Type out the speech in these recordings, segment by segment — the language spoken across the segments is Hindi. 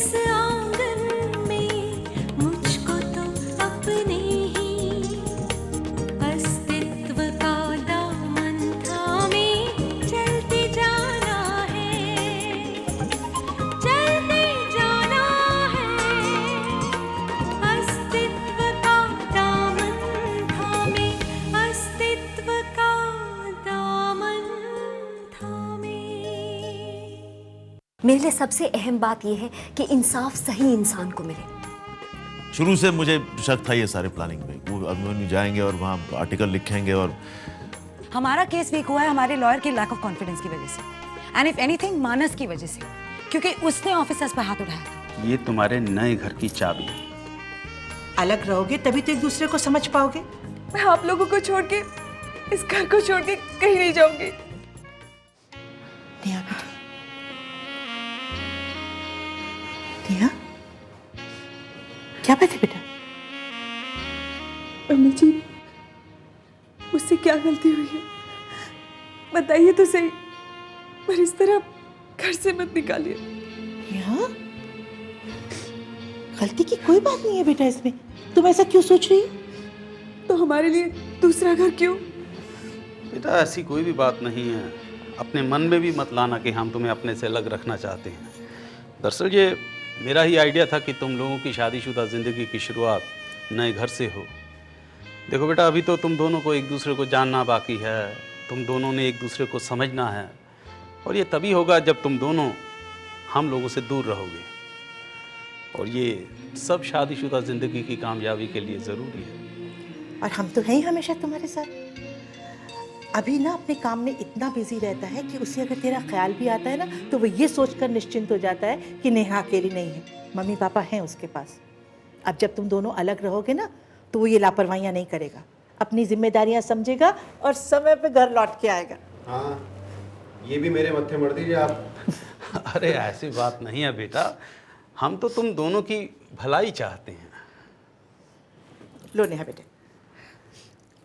इस आंगन में मुझको तो अपने ही अस्तित्व का दामन थामे चलते जाना है, चलते जाना है। अस्तित्व का दामन थामे, अस्तित्व का दामन थामे। मेरे लिए सबसे अहम बात यह है कि इंसाफ सही इंसान को मिले। शुरू से मुझे शक था ये सारे प्लानिंग में। वो अभिमन्यु जाएंगे और वहाँ आर्टिकल लिखेंगे और हमारा केस वीक हुआ है हमारे लॉयर के लैक ऑफ कॉन्फिडेंस की वजह से, एंड इफ एनीथिंग मानस की वजह से, क्योंकि उसने ऑफिसर्स पर हाथ उठाया था। ये तुम्हारे नए घर की चाबी है। अलग रहोगे तभी तो एक दूसरे को समझ पाओगे। मैं आप लोगों को छोड़ के, इस घर को छोड़ के कहीं नहीं जाऊंगी। नेहा बेटी, नेहा क्या बात है बेटा? अम्मी जी, मुझसे क्या गलती हुई है बताइए तो सही, पर इस तरह घर से मत निकालिए। नेहा, गलती की कोई बात नहीं है बेटा इसमें। तुम ऐसा क्यों सोच रही हो? तो हमारे लिए दूसरा घर क्यों? बेटा ऐसी कोई भी बात नहीं है। अपने मन में भी मत लाना कि हम तुम्हें अपने से अलग रखना चाहते हैं। दरअसल ये मेरा ही आइडिया था कि तुम लोगों की शादीशुदा ज़िंदगी की शुरुआत नए घर से हो। देखो बेटा, अभी तो तुम दोनों को एक दूसरे को जानना बाकी है, तुम दोनों ने एक दूसरे को समझना है, और ये तभी होगा जब तुम दोनों हम लोगों से दूर रहोगे, और ये सब शादीशुदा ज़िंदगी की कामयाबी के लिए ज़रूरी है। और हम तो हैं ही हमेशा तुम्हारे साथ। अभी ना अपने काम में इतना बिजी रहता है कि उसे अगर तेरा ख्याल भी आता है ना तो वो ये सोचकर निश्चिंत हो जाता है कि नेहा अकेली नहीं है, मम्मी पापा हैं उसके पास। अब जब तुम दोनों अलग रहोगे ना तो वो ये लापरवाहियाँ नहीं करेगा, अपनी जिम्मेदारियाँ समझेगा और समय पे घर लौट के आएगा। हाँ, ये भी मेरे मत्थे मर दीजिए आप। अरे ऐसी बात नहीं है बेटा, हम तो तुम दोनों की भलाई चाहते हैं। लो नेहा बेटे,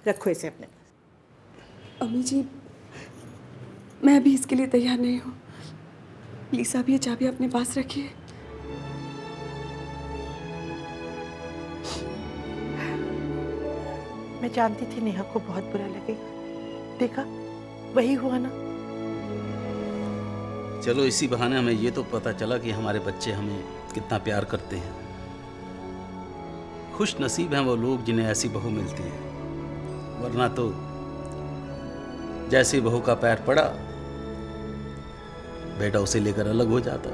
रखो इसे अपने। अम्मी जी, मैं भी इसके लिए तैयार नहीं हूँ। प्लीज आप ये चाबी अपने पास रखिए। मैं जानती थी नेहा को बहुत बुरा लगेगा, देखा वही हुआ ना। चलो इसी बहाने हमें ये तो पता चला कि हमारे बच्चे हमें कितना प्यार करते हैं। खुश नसीब हैं वो लोग जिन्हें ऐसी बहू मिलती है, वरना तो जैसे बहू का पैर पड़ा बेटा उसे लेकर अलग हो जाता।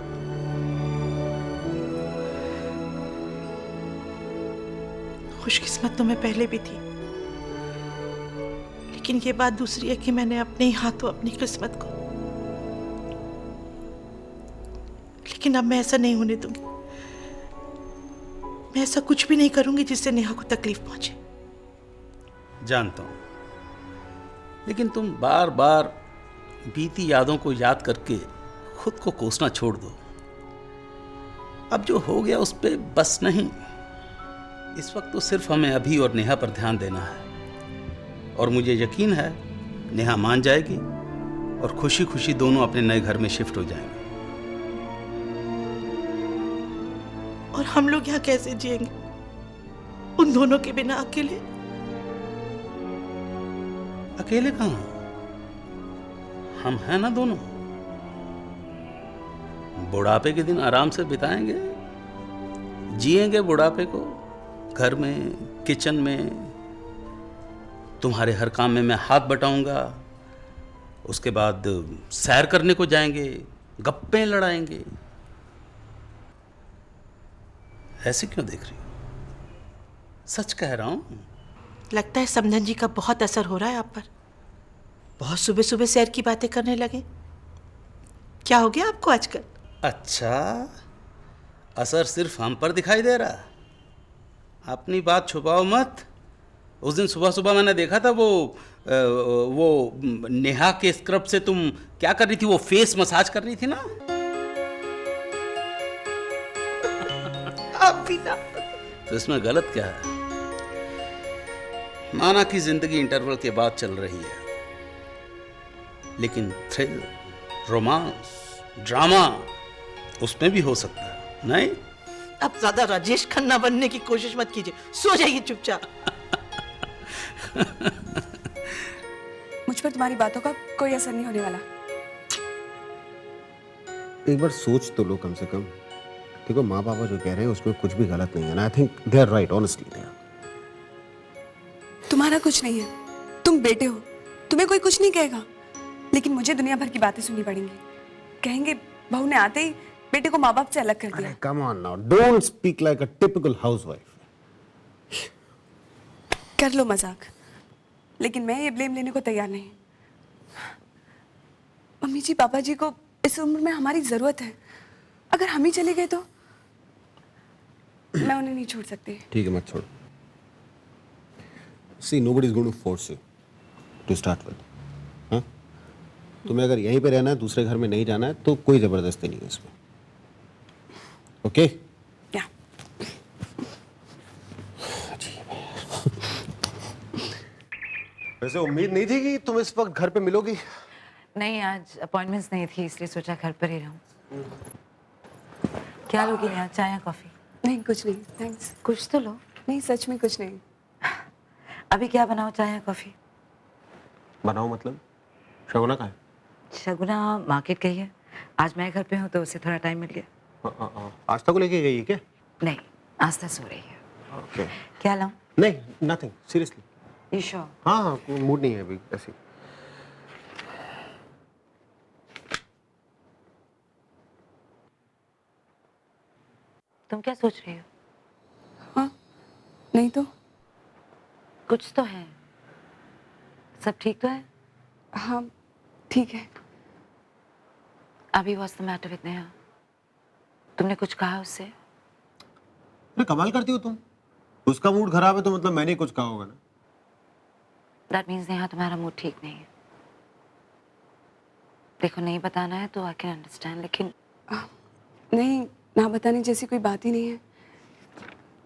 खुशकिस्मत तो मैं पहले भी थी, लेकिन ये बात दूसरी है कि मैंने अपने ही हाथों अपनी किस्मत को। लेकिन अब मैं ऐसा नहीं होने दूंगी। मैं ऐसा कुछ भी नहीं करूंगी जिससे नेहा को तकलीफ पहुंचे। जानता हूं, लेकिन तुम बार बार बीती यादों को याद करके खुद को कोसना छोड़ दो। अब जो हो गया उस पे बस नहीं। इस वक्त तो सिर्फ हमें अभी और नेहा पर ध्यान देना है, और मुझे यकीन है नेहा मान जाएगी और खुशी खुशी दोनों अपने नए घर में शिफ्ट हो जाएंगे। और हम लोग यहाँ कैसे जिएंगे उन दोनों के बिना अकेले? अकेले कहाँ, हम हैं ना दोनों। बुढ़ापे के दिन आराम से बिताएंगे, जिएंगे बुढ़ापे को घर में, किचन में। तुम्हारे हर काम में मैं हाथ बटाऊंगा, उसके बाद सैर करने को जाएंगे, गप्पे लड़ाएंगे। ऐसे क्यों देख रही हो? सच कह रहा हूं। लगता है समधन जी का बहुत असर हो रहा है आप पर। बहुत सुबह सुबह सैर की बातें करने लगे। क्या हो गया आपको आजकल? अच्छा, असर सिर्फ हम पर दिखाई दे रहा। अपनी बात छुपाओ मत। उस दिन सुबह सुबह मैंने देखा था वो नेहा के स्क्रब से तुम क्या कर रही थी? वो फेस मसाज कर रही थी ना। आप भी ना। तो इसमें गलत क्या है? माना कि जिंदगी इंटरवल के बाद चल रही है, लेकिन थ्रिल, रोमांस, ड्रामा उसमें भी हो सकता है। नहीं? अब ज्यादा राजेश खन्ना बनने की कोशिश मत कीजिए, सो जाइए चुपचाप। मुझ पर तुम्हारी बातों का कोई असर नहीं होने वाला। एक बार सोच तो लो कम से कम। देखो माँ पापा जो कह रहे हैं उसमें कुछ भी गलत नहीं है ना। I think they are right, honestly they are. तुम्हारा कुछ नहीं है, तुम बेटे हो, तुम्हें कोई कुछ नहीं कहेगा, लेकिन मुझे दुनिया भर की बातें सुननी पड़ेंगी। कहेंगे बहू ने आते ही बेटे को माँ बाप से अलग कर दिया। Come on now, don't speak like a typical housewife. कर लो मजाक, लेकिन मैं ये ब्लेम लेने को तैयार नहीं। मम्मी जी पापा जी को इस उम्र में हमारी जरूरत है। अगर हम ही चले गए तो मैं उन्हें नहीं छोड़ सकती। ठीक है, मत छोड़ो। See, nobody is going to force you to start with. हाँ? तुम्हें अगर यहीं पे रहना है, दूसरे घर में नहीं जाना है, तो कोई जबरदस्ती नहीं है इसमें। ओके? या वैसे उम्मीद नहीं थी कि तुम इस वक्त घर पे मिलोगी। नहीं, आज अपॉइंटमेंट्स नहीं थी, इसलिए सोचा घर पर ही रहूं। क्या लोगी यहाँ, चाय या कॉफी? नहीं, कुछ नहीं, थैंक्स। कुछ तो लो। नहीं, सच में कुछ नहीं। अभी क्या बनाओ, चाय या कॉफी? बनाओ मतलब? शगुना कहाँ है? शगुना मार्केट गई है, आज मैं घर पे हूँ तो उसे थोड़ा टाइम मिल गया। आस्था को लेके गई है क्या? नहीं, आस्था सो रही है। ओके। क्या लाऊं? नहीं, नथिंग, सीरियसली। You sure? हाँ हाँ, मूड नहीं है अभी ऐसी। तुम क्या सोच रही हो? हाँ, नहीं तो। कुछ तो है। सब ठीक तो है? हाँ, ठीक है। अभी what's the matter with Neha? तुमने कुछ कहा उससे? अरे कमाल करती हो तुम। उसका मूड खराब है तो मतलब मैंने कुछ कहा होगा ना। That means नेहा तुम्हारा मूड ठीक नहीं है। देखो, नहीं बताना है तो I can understand, लेकिन नहीं, ना बताने जैसी कोई बात ही नहीं है।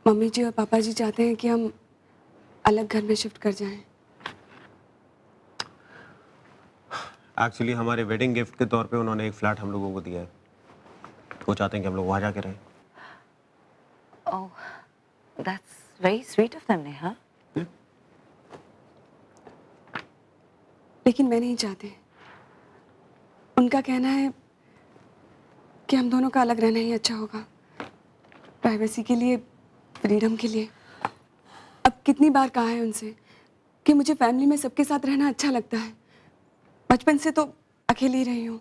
मम्मी जी और पापा जी चाहते हैं कि हम अलग घर में शिफ्ट कर जाएं। एक्चुअली हमारे वेडिंग गिफ्ट के तौर पे उन्होंने एक फ्लैट हम लोगों को दिया है। वो चाहते हैं कि हम लोग वहाँ जाके रहें। Oh, that's very sweet of them, Neha. लेकिन मैं नहीं चाहती। उनका कहना है कि हम दोनों का अलग रहना ही अच्छा होगा, प्राइवेसी के लिए, फ्रीडम के लिए। अब कितनी बार कहा है उनसे कि मुझे फैमिली में सबके साथ रहना अच्छा लगता है। बचपन से तो अकेली रही हूँ।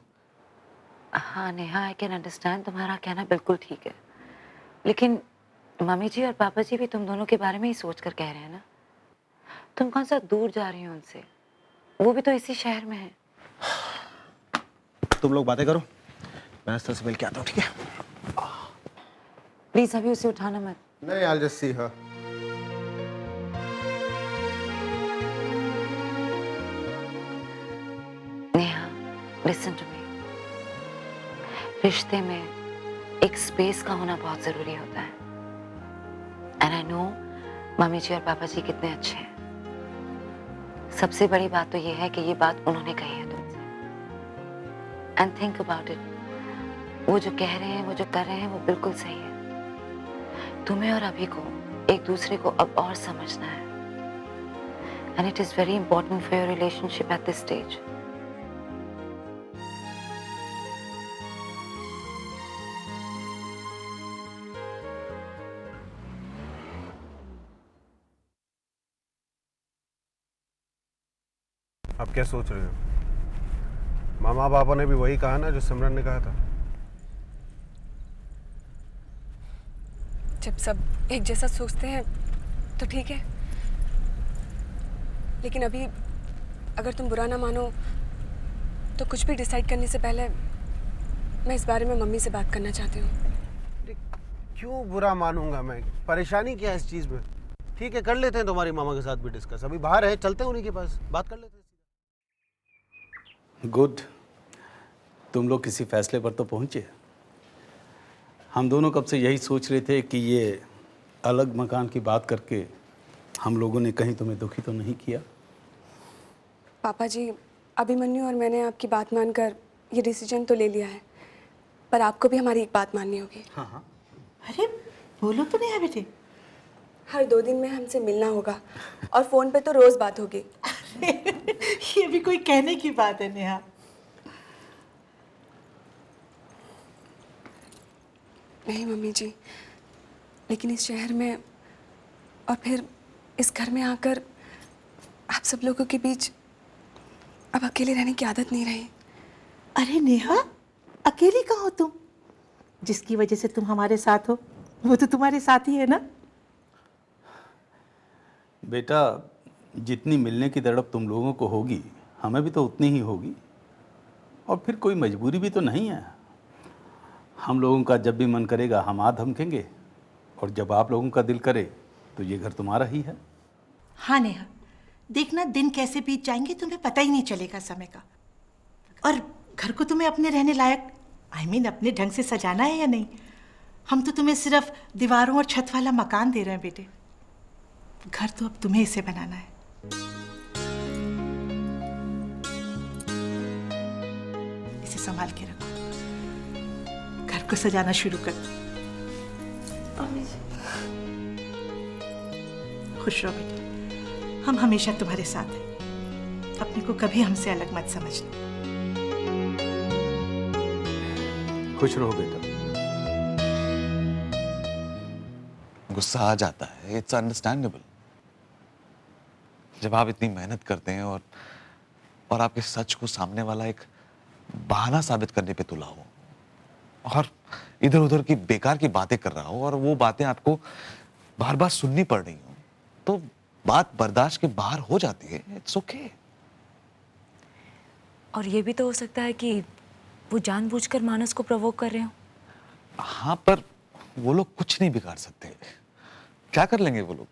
हाँ नेहा, I can understand, तुम्हारा कहना बिल्कुल ठीक है, लेकिन मम्मी जी और पापा जी भी तुम दोनों के बारे में ही सोच कर कह रहे हैं ना। तुम कौन सा दूर जा रही हो उनसे, वो भी तो इसी शहर में है। तुम लोग बातें करो, मैं आस्था से मिल के आता हूँ, ठीक है? प्लीज अभी उसे उठाना मत। नहीं, I'll just see her. Neha, listen to me. रिश्ते में एक स्पेस का होना बहुत जरूरी होता है। एंड आई नो मम्मी जी और पापा जी कितने अच्छे हैं। सबसे बड़ी बात तो ये है कि ये बात उन्होंने कही है तुमसे। एंड थिंक अबाउट इट, वो जो कह रहे हैं, वो जो कर रहे हैं, वो बिल्कुल सही है। तुम्हें और अभी को एक दूसरे को अब और समझना है। And it is very important for your relationship at this stage. अब क्या सोच रहे हो? मामा पापा ने भी वही कहा ना जो सिमरन ने कहा था। जब सब एक जैसा सोचते हैं तो ठीक है, लेकिन अभी अगर तुम बुरा ना मानो तो कुछ भी डिसाइड करने से पहले मैं इस बारे में मम्मी से बात करना चाहती हूँ। क्यों बुरा मानूंगा मैं? परेशानी क्या है इस चीज में? ठीक है, कर लेते हैं तुम्हारी मामा के साथ भी डिस्कस। अभी बाहर है, चलते हैं उन्हीं के पास, बात कर लेते हैं। गुड, तुम लोग किसी फैसले पर तो पहुंचे। हम दोनों कब से यही सोच रहे थे कि ये अलग मकान की बात करके हम लोगों ने कहीं तुम्हें दुखी तो नहीं किया। पापा जी, अभिमन्यु और मैंने आपकी बात मानकर ये डिसीजन तो ले लिया है, पर आपको भी हमारी एक बात माननी होगी। हाँ हाँ, अरे बोलो तो नेहा बेटे। हर 2 दिन में हमसे मिलना होगा और फ़ोन पे तो रोज़ बात होगी। ये भी कोई कहने की बात है नेहा। नहीं मम्मी जी, लेकिन इस शहर में और फिर इस घर में आकर आप सब लोगों के बीच अब अकेले रहने की आदत नहीं रही। अरे नेहा, अकेली कहाँ हो तुम? जिसकी वजह से तुम हमारे साथ हो वो तो तुम्हारे साथ ही है ना। बेटा, जितनी मिलने की तड़प तुम लोगों को होगी, हमें भी तो उतनी ही होगी। और फिर कोई मजबूरी भी तो नहीं है। हम लोगों का जब भी मन करेगा हम आ धमकेंगे, और जब आप लोगों का दिल करे तो ये घर तुम्हारा ही है। हाँ नेहा, देखना दिन कैसे बीत जाएंगे तुम्हें पता ही नहीं चलेगा समय का। और घर को तुम्हें अपने रहने लायक अपने ढंग से सजाना है या नहीं? हम तो तुम्हें सिर्फ दीवारों और छत वाला मकान दे रहे हैं बेटे। घर तो अब तुम्हें इसे बनाना है। इसे संभाल के रखो, घर को सजाना शुरू कर दो। खुश रहो बेटे, हम हमेशा तुम्हारे साथ हैं। अपने को कभी हमसे अलग मत समझना। खुश रहो बेटा। गुस्सा आ जाता है, इट्स अंडरस्टैंडेबल। जब आप इतनी मेहनत करते हैं और आपके सच को सामने वाला एक बहाना साबित करने पे तुला हो और इधर उधर की बेकार की बातें कर रहा हो और वो बातें आपको बार बार सुननी पड़ रही हो, तो बात बर्दाश्त के बाहर हो जाती है। It's okay. और ये भी तो हो सकता है कि वो जानबूझकर मानस को प्रोवोक कर रहे हो। हाँ, पर वो लोग कुछ नहीं बिगाड़ सकते। क्या कर लेंगे वो लोग?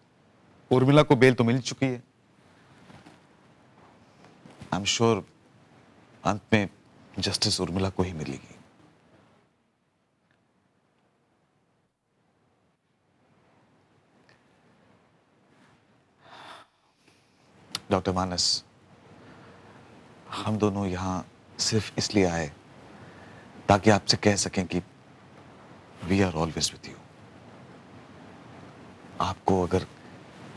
उर्मिला को बेल तो मिल चुकी है। आई एम श्योर अंत में जस्टिस उर्मिला को ही मिलेगी। डॉक्टर मानस, हम दोनों यहां सिर्फ इसलिए आए ताकि आपसे कह सकें कि we are always with you. आपको अगर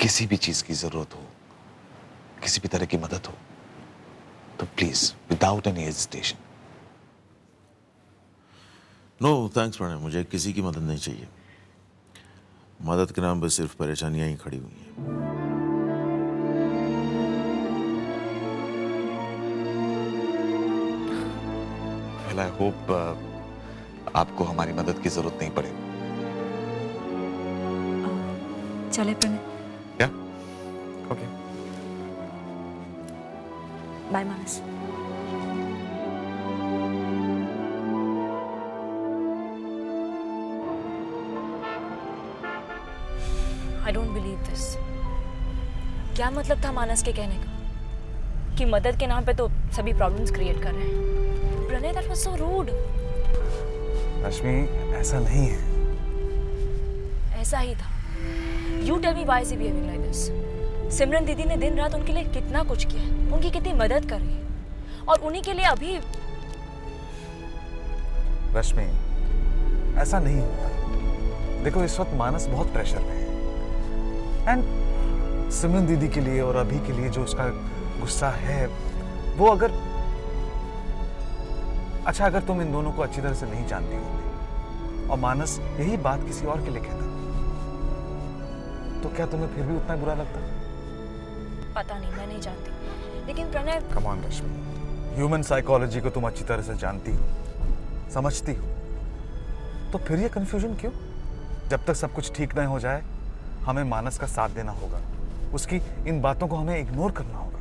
किसी भी चीज की जरूरत हो, किसी भी तरह की मदद हो, तो please without any hesitation. No thanks Pranay, मुझे किसी की मदद नहीं चाहिए। मदद के नाम पर सिर्फ परेशानियां ही खड़ी हुई हैं। वेल आई होप आपको हमारी मदद की जरूरत नहीं पड़े। चले प्रणय। क्या? Okay. Bye Manas. I don't believe this. क्या मतलब था मानस के कहने का कि मदद के नाम पे तो सभी प्रॉब्लम्स क्रिएट कर रहे हैं? Pranay, that was so rude. रश्मि, ऐसा नहीं है। ऐसा ही था। You tell me why is he behaving like this? सिमरन दीदी ने दिन रात उनके लिए कितना कुछ किया है, उनकी कितनी मदद कर रही है, और उन्हीं के लिए अभी। रश्मि, ऐसा नहीं होगा। देखो, इस वक्त मानस बहुत प्रेशर में है एंड सिमरन दीदी के लिए और अभी के लिए जो उसका गुस्सा है वो अगर तुम इन दोनों को अच्छी तरह से नहीं जानती होती और मानस यही बात किसी और के लिए कहता तो क्या तुम्हें फिर भी उतना बुरा लगता? पता नहीं, मैं नहीं जानती, लेकिन Pranay. Come on Rashmi, human psychology को तुम अच्छी तरह से जानती हो, समझती हो, तो फिर ये कंफ्यूजन क्यों? जब तक सब कुछ ठीक नहीं हो जाए हमें मानस का साथ देना होगा, उसकी इन बातों को हमें इग्नोर करना होगा।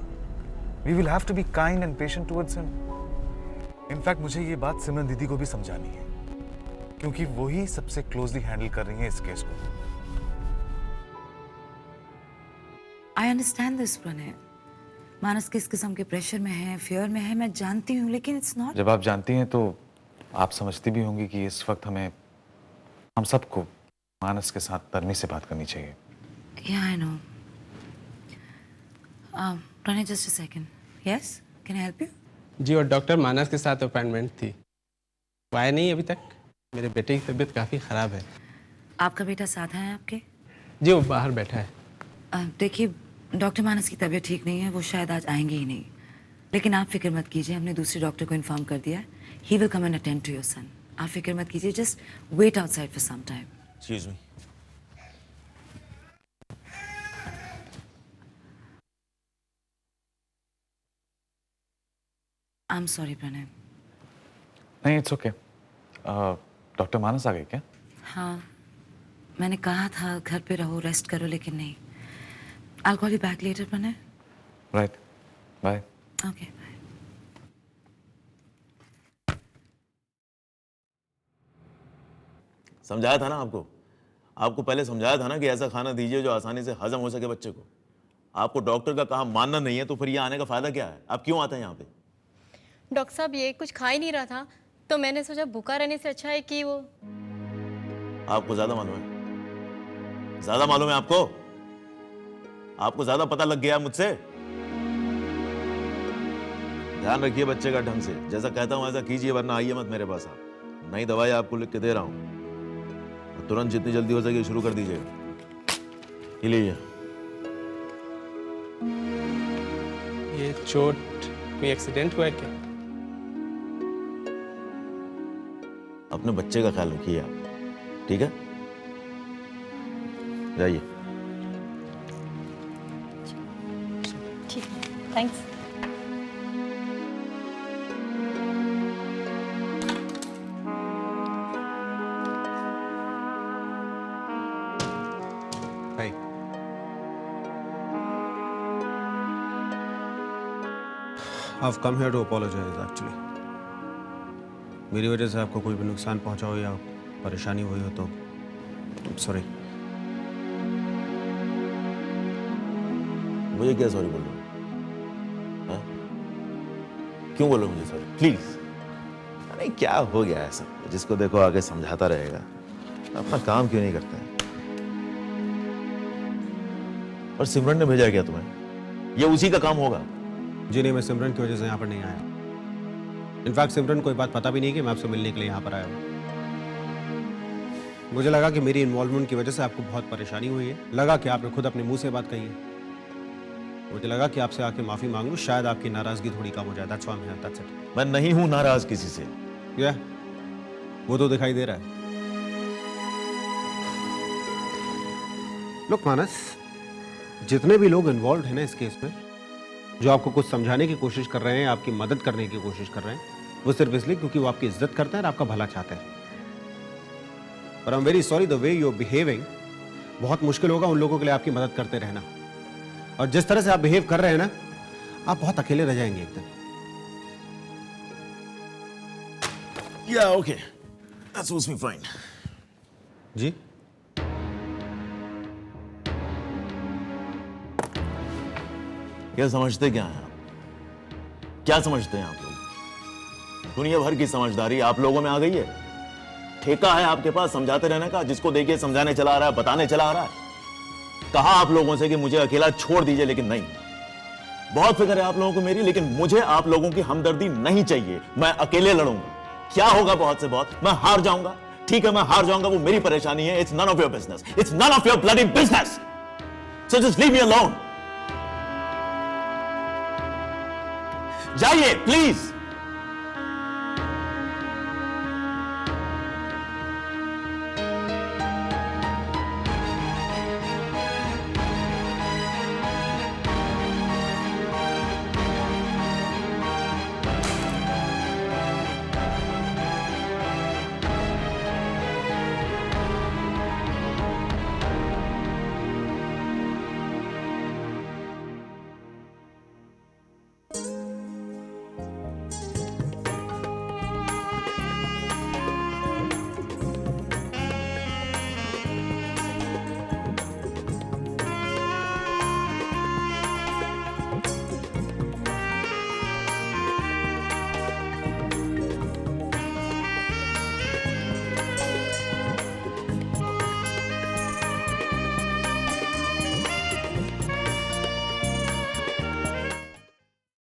We will have to be kind and patient towards him. In fact मुझे ये बात सिमरन दीदी को भी समझानी है, क्योंकि वो ही सबसे क्लोजली हैंडल कर रही है इस केस को। I understand this Pranay. Manas किस किस्म के प्रेशर में है, फियर में है, मैं जानती हूँ, लेकिन इट्स नॉट। जब आप जानती हैं तो आप समझती भी होंगी कि इस वक्त हम सबको मानस के साथ नरमी से बात करनी चाहिए। Yeah, I know. Pranay, just a second. Yes, can I help you? जी, और डॉक्टर मानस के साथ अपॉइंटमेंट थी, वो आया नहीं अभी तक। मेरे बेटे की तबीयत काफ़ी ख़राब है। आपका बेटा साथ है आपके? जी वो बाहर बैठा है। देखिए डॉक्टर मानस की तबीयत ठीक नहीं है, वो शायद आज आएंगे ही नहीं, लेकिन आप फिक्र मत कीजिए, हमने दूसरे डॉक्टर को इन्फॉर्म कर दिया है। He will come and attend to your son. आप फिक्र मत कीजिए, just wait outside for some time. Excuse me. I am sorry Pranay. नहीं इट्स ओके। डॉक्टर मानस आ गए क्या? हाँ, मैंने कहा था घर पे रहो, रेस्ट करो, लेकिन नहीं। I'll call you back later, Pranay. Right, bye. Okay bye. समझाया था ना आपको पहले समझाया था ना कि ऐसा खाना दीजिए जो आसानी से हजम हो सके बच्चे को। आपको डॉक्टर का कहा मानना नहीं है तो फिर ये आने का फायदा क्या है? आप क्यों आते हैं यहाँ पे? डॉक्टर साहब ये कुछ खा ही नहीं रहा था, तो मैंने सोचा भूखा रहने से अच्छा है कि वो। आपको ज्यादा मालूम है? ज्यादा मालूम है आपको? आपको ज्यादा पता लग गया मुझसे? ध्यान रखिए बच्चे का ढंग से, जैसा कहता हूं ऐसा कीजिए, वरना आइए मत मेरे पास। आप नई दवाई आपको लिख के दे रहा हूं, तो तुरंत जितनी जल्दी हो सके शुरू कर दीजिएगा। ये लीजिए। ये चोट कोई एक्सीडेंट हुआ है क्या? अपने बच्चे का ख्याल रखिए आप, ठीक है? जाइए। ठीक है, thanks. Hey. I've come here to apologize actually. मेरी वजह से आपको कोई भी नुकसान पहुंचा हो या परेशानी हुई हो तो सॉरी। मुझे क्या सॉरी बोल रहे हो? क्यों बोलो मुझे सॉरी? प्लीज। अरे क्या हो गया है सब? जिसको देखो आगे समझाता रहेगा, अपना काम क्यों नहीं करता है? और सिमरन ने भेजा क्या तुम्हें? ये उसी का काम होगा। जी नहीं, मैं सिमरन की वजह से यहाँ पर नहीं आया। इनफैक्ट सिमरन को ये बात पता भी नहीं कि मैं आपसे मिलने के लिए यहाँ पर आया हूँ। मुझे लगा कि मेरी इन्वॉल्वमेंट की वजह से आपको बहुत परेशानी हुई है, लगा कि आपने खुद अपने मुंह से बात कही है, मुझे लगा कि आपसे आके माफी मांग लूं, शायद आपकी नाराजगी थोड़ी कम हो जाए। That's why I'm here, that's it। मैं नहीं हूं नाराज किसी से। Yeah, वो तो दिखाई दे रहा है। Look मानस, जितने भी लोग इन्वॉल्व हैं ना इस केस में, जो आपको कुछ समझाने की कोशिश कर रहे हैं, आपकी मदद करने की कोशिश कर रहे हैं, वो सिर्फ इसलिए क्योंकि वो आपकी इज्जत करते हैं और आपका भला चाहते हैं। और I am very sorry the way you are behaving. बहुत मुश्किल होगा उन लोगों के लिए आपकी मदद करते रहना, और जिस तरह से आप बिहेव कर रहे हैं ना, आप बहुत अकेले रह जाएंगे एक दिन। Yeah, okay. That suits me fine. जी क्या समझते क्या हैं आप? क्या समझते हैं आप लोग? दुनिया भर की समझदारी आप लोगों में आ गई है। ठेका है आपके पास समझाते रहने का, जिसको देखिए समझाने चला आ रहा है, बताने चला आ रहा है। कहा आप लोगों से कि मुझे अकेला छोड़ दीजिए, लेकिन नहीं। बहुत फिक्र है आप लोगों को मेरी, लेकिन मुझे आप लोगों की हमदर्दी नहीं चाहिए। मैं अकेले लड़ूंगा। क्या होगा बहुत से बहुत? मैं हार जाऊंगा। ठीक है, मैं हार जाऊंगा, वो मेरी परेशानी है। It's none of your business. It's none of your bloody business. So just leave me alone. जाइए प्लीज।